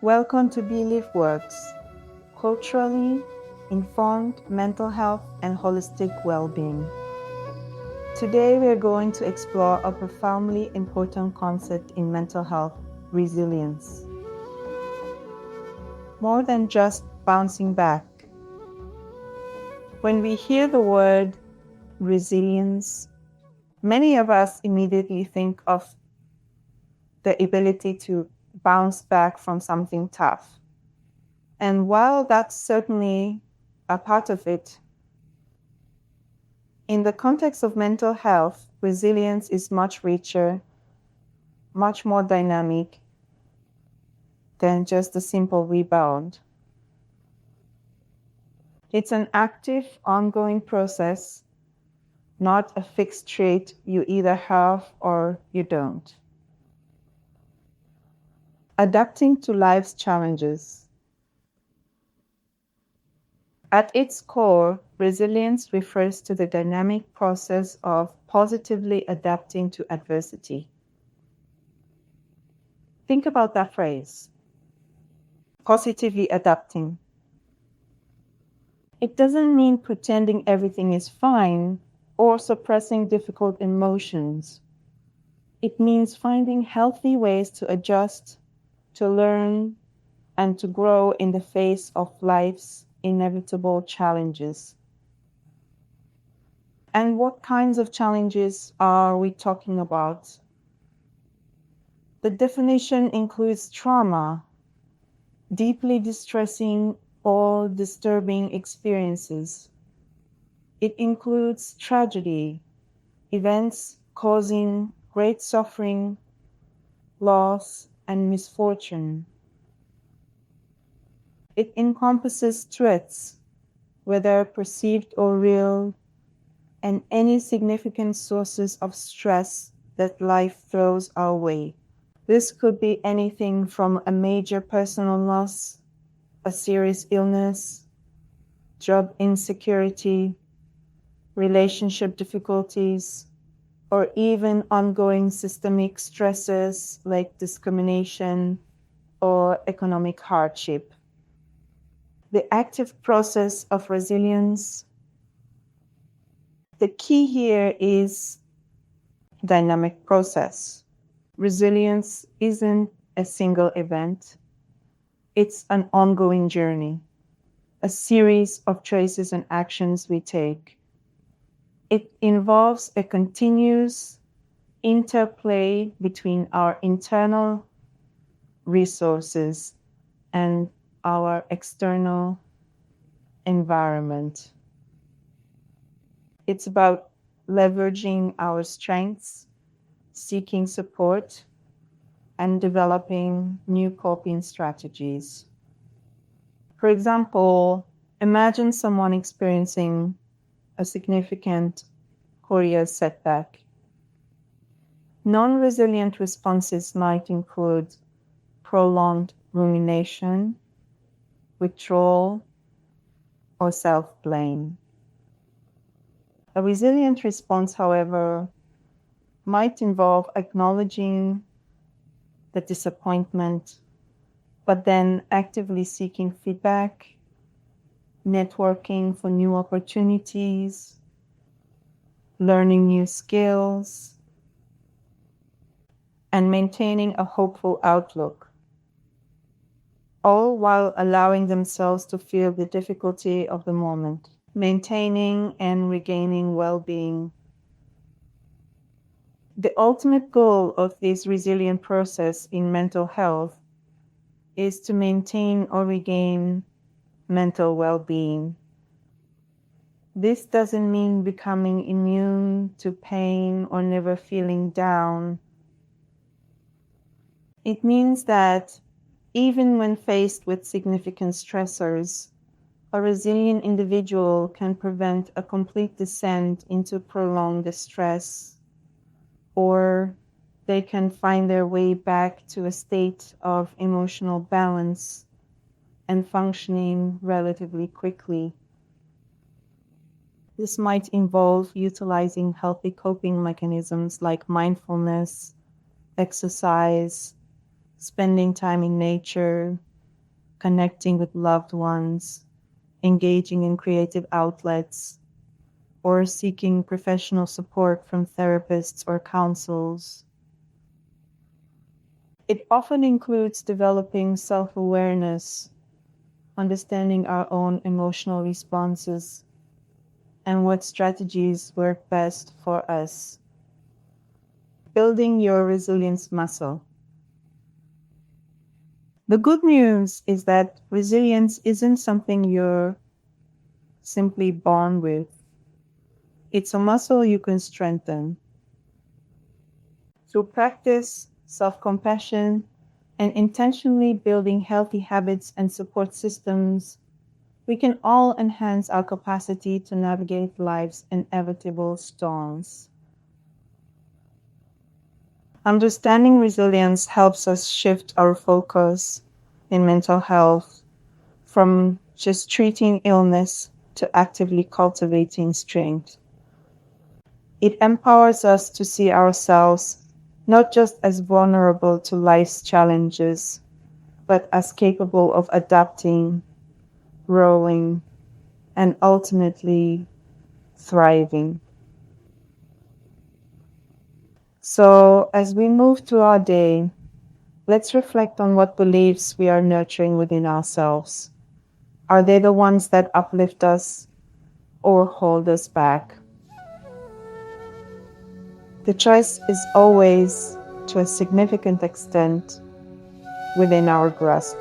Welcome to Belief Works, culturally informed mental health and holistic well-being. Today we are going to explore a profoundly important concept in mental health, resilience. More than just bouncing back. When we hear the word resilience, many of us immediately think of the ability to bounce back from something tough. And while that's certainly a part of it, in the context of mental health, resilience is much richer, much more dynamic than just a simple rebound. It's an active, ongoing process, not a fixed trait you either have or you don't. Adapting to life's challenges. At its core, resilience refers to the dynamic process of positively adapting to adversity. Think about that phrase, positively adapting. It doesn't mean pretending everything is fine or suppressing difficult emotions. It means finding healthy ways to adjust, to learn, and to grow in the face of life's inevitable challenges. And what kinds of challenges are we talking about? The definition includes trauma, deeply distressing or disturbing experiences. It includes tragedy, events causing great suffering, loss, and misfortune. It encompasses threats, whether perceived or real, and any significant sources of stress that life throws our way. This could be anything from a major personal loss, a serious illness, job insecurity, relationship difficulties, or even ongoing systemic stresses like discrimination or economic hardship. The active process of resilience. The key here is dynamic process. Resilience isn't a single event. It's an ongoing journey, a series of choices and actions we take. It involves a continuous interplay between our internal resources and our external environment. It's about leveraging our strengths, seeking support, and developing new coping strategies. For example, imagine someone experiencing a significant career setback. Non-resilient responses might include prolonged rumination, withdrawal, or self-blame. A resilient response, however, might involve acknowledging the disappointment, but then actively seeking feedback, networking for new opportunities, learning new skills, and maintaining a hopeful outlook, all while allowing themselves to feel the difficulty of the moment, maintaining and regaining well-being. The ultimate goal of this resilient process in mental health is to maintain or regain mental well-being. This doesn't mean becoming immune to pain or never feeling down. It means that even when faced with significant stressors, a resilient individual can prevent a complete descent into prolonged distress, or they can find their way back to a state of emotional balance and functioning relatively quickly. This might involve utilizing healthy coping mechanisms like mindfulness, exercise, spending time in nature, connecting with loved ones, engaging in creative outlets, or seeking professional support from therapists or counsels. It often includes developing self awareness, understanding our own emotional responses, and what strategies work best for us. Building your resilience muscle. The good news is that resilience isn't something you're simply born with. It's a muscle you can strengthen. Through practice, self compassion, and intentionally building healthy habits and support systems, we can all enhance our capacity to navigate life's inevitable storms. Understanding resilience helps us shift our focus in mental health from just treating illness to actively cultivating strength. It empowers us to see ourselves not just as vulnerable to life's challenges, but as capable of adapting, growing, and ultimately thriving. So, as we move through our day, let's reflect on what beliefs we are nurturing within ourselves. Are they the ones that uplift us or hold us back? The choice is always, to a significant extent, within our grasp.